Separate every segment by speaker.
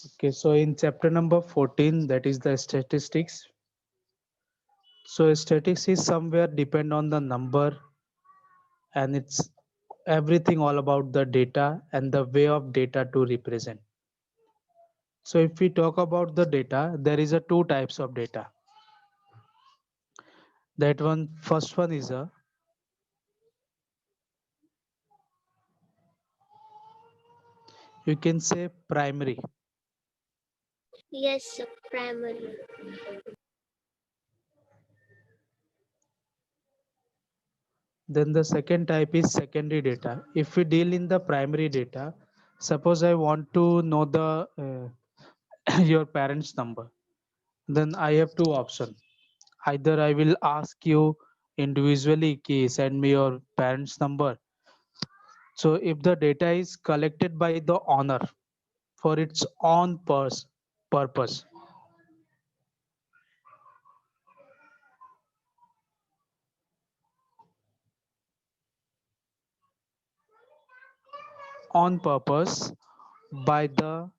Speaker 1: Okay, so in chapter number 14, that is the statistics. So statistics is somewhere depend on the number, and it's everything all about the data and the way of data to represent. So if we talk about the data, there is a two types of data. That one, first one is a, you can say primary.
Speaker 2: Yes, sir. Primary.
Speaker 1: Then the second type is secondary data. If we deal in the primary data, suppose I want to know the your parents number, then I have two options. Either I will ask you individually, ki send me your parents number. So if the data is collected by the owner for its own purpose, on purpose by the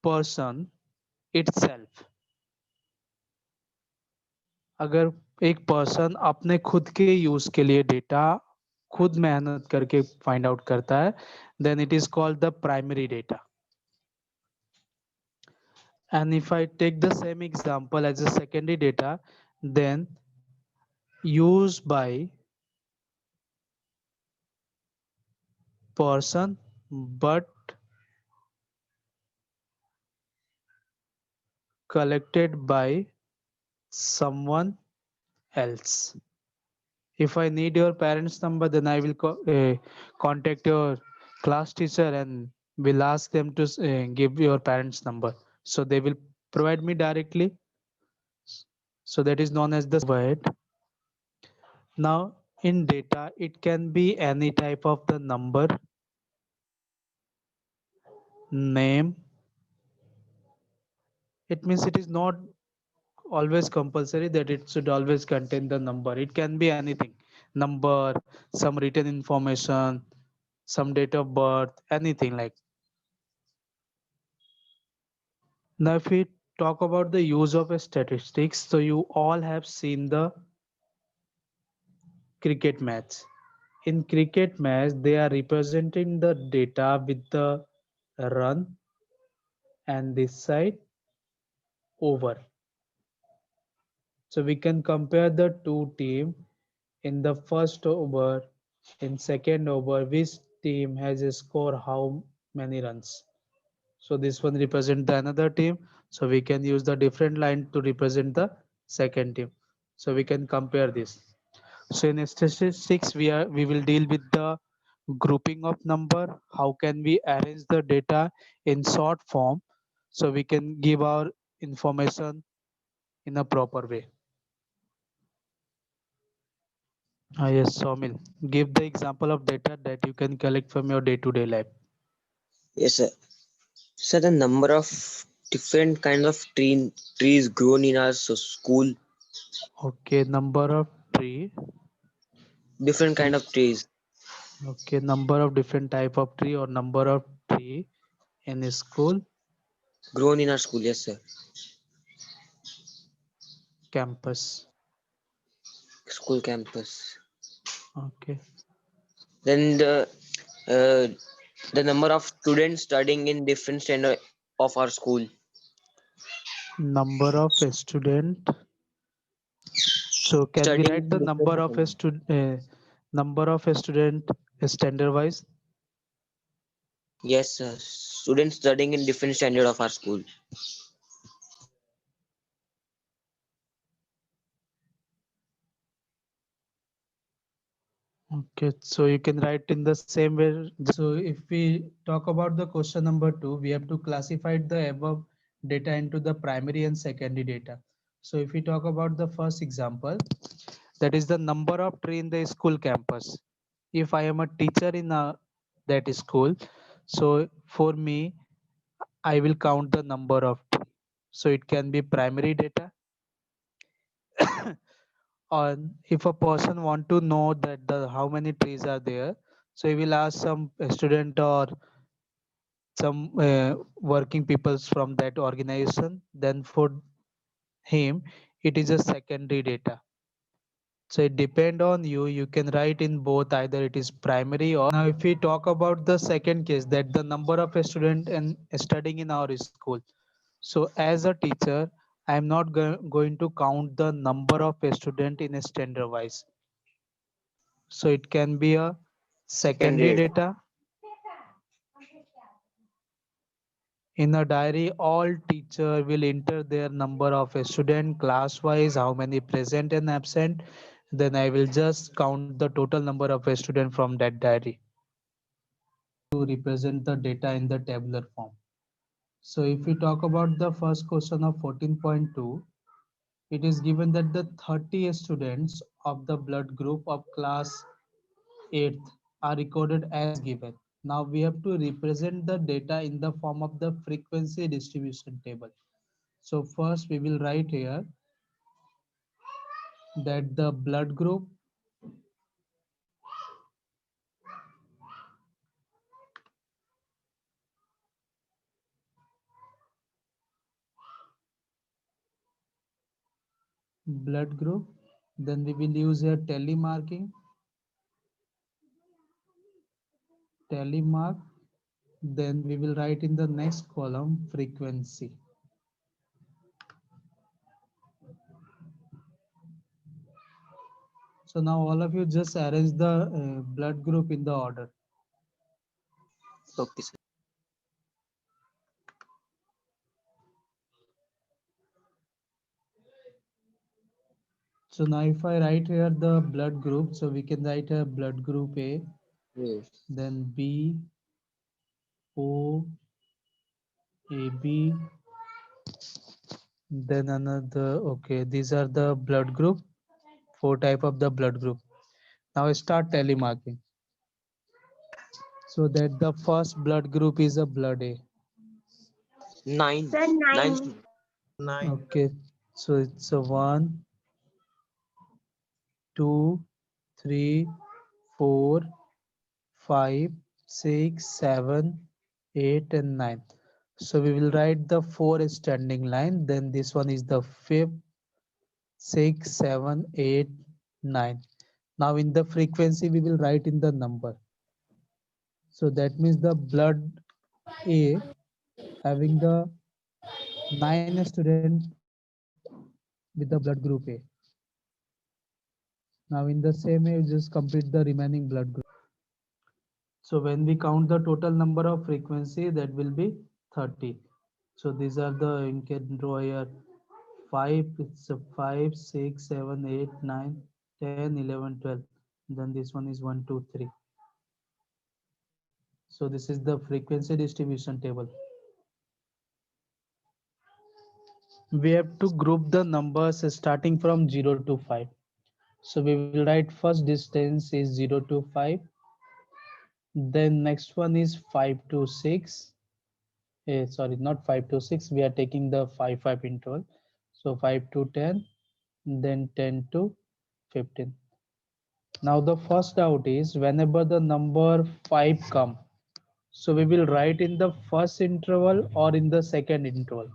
Speaker 1: person itself. अगर एक person अपने खुद के use के लिए data खुद मेहनत करके फाइंड आउट करता है, then it is called the primary data. And if I take the same example as a secondary data, then used by person but collected by someone else. If I need your parents number, then I will contact your class teacher and will ask them to give your parents number, so they will provide me directly. So that is known as the word. Now in data it can be any type of the number, name. It means it is not always compulsory that it should always contain the number. It can be anything, number, some written information, some date of birth, anything like. Now if we talk about the use of a statistics, so you all have seen the cricket match. In cricket match they are representing the data with the run and this side over. So we can compare the two team in the first over, in second over, which team has a score how many runs. So this one represent the another team. So we can use the different line to represent the second team. So we can compare this. So in statistics, we will deal with the grouping of number. How can we arrange the data in short form so we can give our information in a proper way. Yes, Somil. Give the example of data that you can collect from your day-to-day life.
Speaker 3: Yes, sir. So the number of different kinds of trees grown in our school,
Speaker 1: Okay, number of tree.
Speaker 3: different kind of trees
Speaker 1: Okay, number of different type of tree or number of tree in a school
Speaker 3: grown in our school. Yes, sir.
Speaker 1: campus.
Speaker 3: School campus.
Speaker 1: Okay,
Speaker 3: Then the number of students studying in different standard of our school.
Speaker 1: number of student. So can we
Speaker 3: Studying
Speaker 1: write
Speaker 3: in
Speaker 1: the number
Speaker 3: different
Speaker 1: of a
Speaker 3: standard.
Speaker 1: number of a student standard wise?
Speaker 3: Yes, sir. Students studying in different standard of our school.
Speaker 1: Okay, so you can write in the same way. So if we talk about the question number two, we have to classify the above data into the primary and secondary data. So if we talk about the first example, that is the number of tree in the school campus. If I am a teacher in that school, so for me, I will count the number of tree. So it can be primary data. On if a person want to know that the how many trees are there, So we will ask some student or some working peoples from that organization. Then for him, it is a secondary data. So it depend on you. You can write in both, either it is primary or. Now if we talk about the second case, that the number of student and studying in our school. So as a teacher, I am not going to count the number of student in a standard wise. So it can be a secondary
Speaker 3: Secondary.
Speaker 1: data. In a diary, all teacher will enter their number of student class wise, how many present and absent. Then I will just count the total number of student from that diary to represent the data in the tabular form. So if we talk about the first question of 14.2, it is given that the 30 students of the blood group of class 8th are recorded as given. Now we have to represent the data in the form of the frequency distribution table. So first we will write here that the blood group, then we will use here tally mark, then we will write in the next column frequency. So now all of you just arrange the blood group in the order.
Speaker 3: Okay, sir.
Speaker 1: So now if I write here the blood group, so we can write a blood group A,
Speaker 3: Yes.
Speaker 1: then B, O, AB, then another, okay, these are the blood group, 4 type of the blood group. Now I start tally marking. So that the first blood group is a blood A.
Speaker 3: 9.
Speaker 2: Sir,
Speaker 3: 9.
Speaker 2: 9.
Speaker 4: 9.
Speaker 1: Okay, so it's a 1, 2, 3, 4, 5, 6, 7, 8, and 9. So we will write the 4 standing line. Then this one is the 5th, 6, 7, 8, 9. Now in the frequency we will write in the number. So that means the blood A having the 9 student with the blood group A. Now in the same way, you just complete the remaining blood group. So when we count the total number of frequency, that will be 30. So these are the, you can draw here 5, it's a 5, 6, 7, 8, 9, 10, 11, 12. Then this one is 1, 2, 3. So this is the frequency distribution table. We have to group the numbers starting from 0 to 5. So we will write first distance is 0 to 5. Then next one is 5 to 6. Sorry, not 5 to 6. We are taking the 5 interval. So 5 to 10, then 10 to 15. Now the first doubt is whenever the number 5 come, so we will write in the first interval or in the second interval.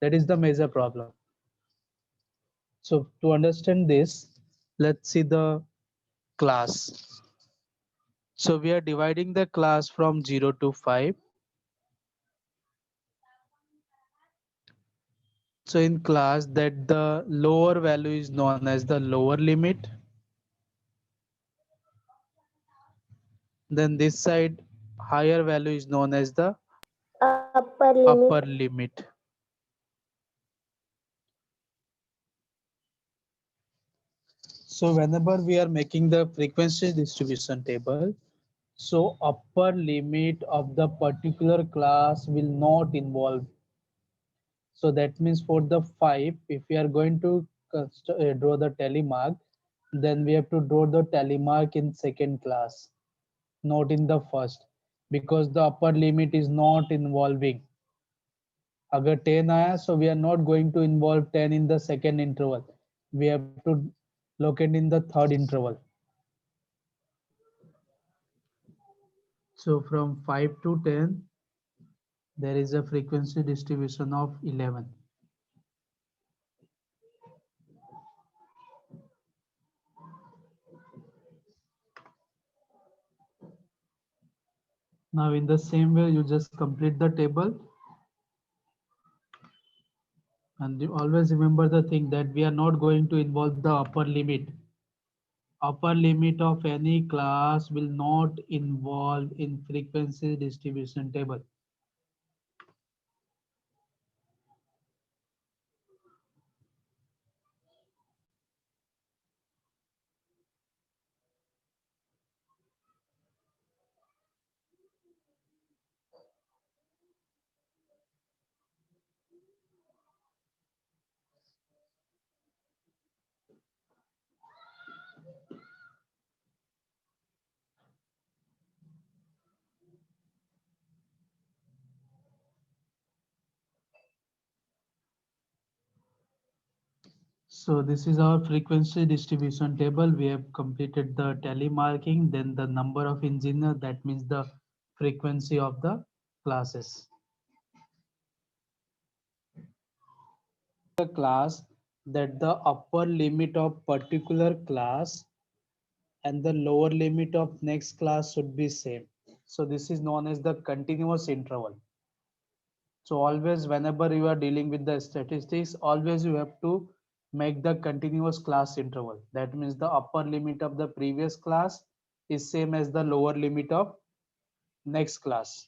Speaker 1: That is the major problem. So to understand this, let's see the class. So we are dividing the class from 0 to 5. So in class that the lower value is known as the lower limit. Then this side higher value is known as the
Speaker 2: Upper limit.
Speaker 1: upper limit. So whenever we are making the frequency distribution table, so upper limit of the particular class will not involve. So that means for the 5, if we are going to draw the tally mark, then we have to draw the tally mark in second class, not in the first, because the upper limit is not involving. अगर 10 आया, so we are not going to involve 10 in the second interval. We have to locate in the third interval. So from 5 to 10, there is a frequency distribution of 11. Now in the same way, you just complete the table. And you always remember the thing that we are not going to involve the upper limit. Upper limit of any class will not involve in frequency distribution table. So this is our frequency distribution table. We have completed the tally marking, then the number of engineer, that means the frequency of the classes. The class that the upper limit of particular class and the lower limit of next class should be same. So this is known as the continuous interval. So always whenever you are dealing with the statistics, always you have to make the continuous class interval. That means the upper limit of the previous class is same as the lower limit of next class.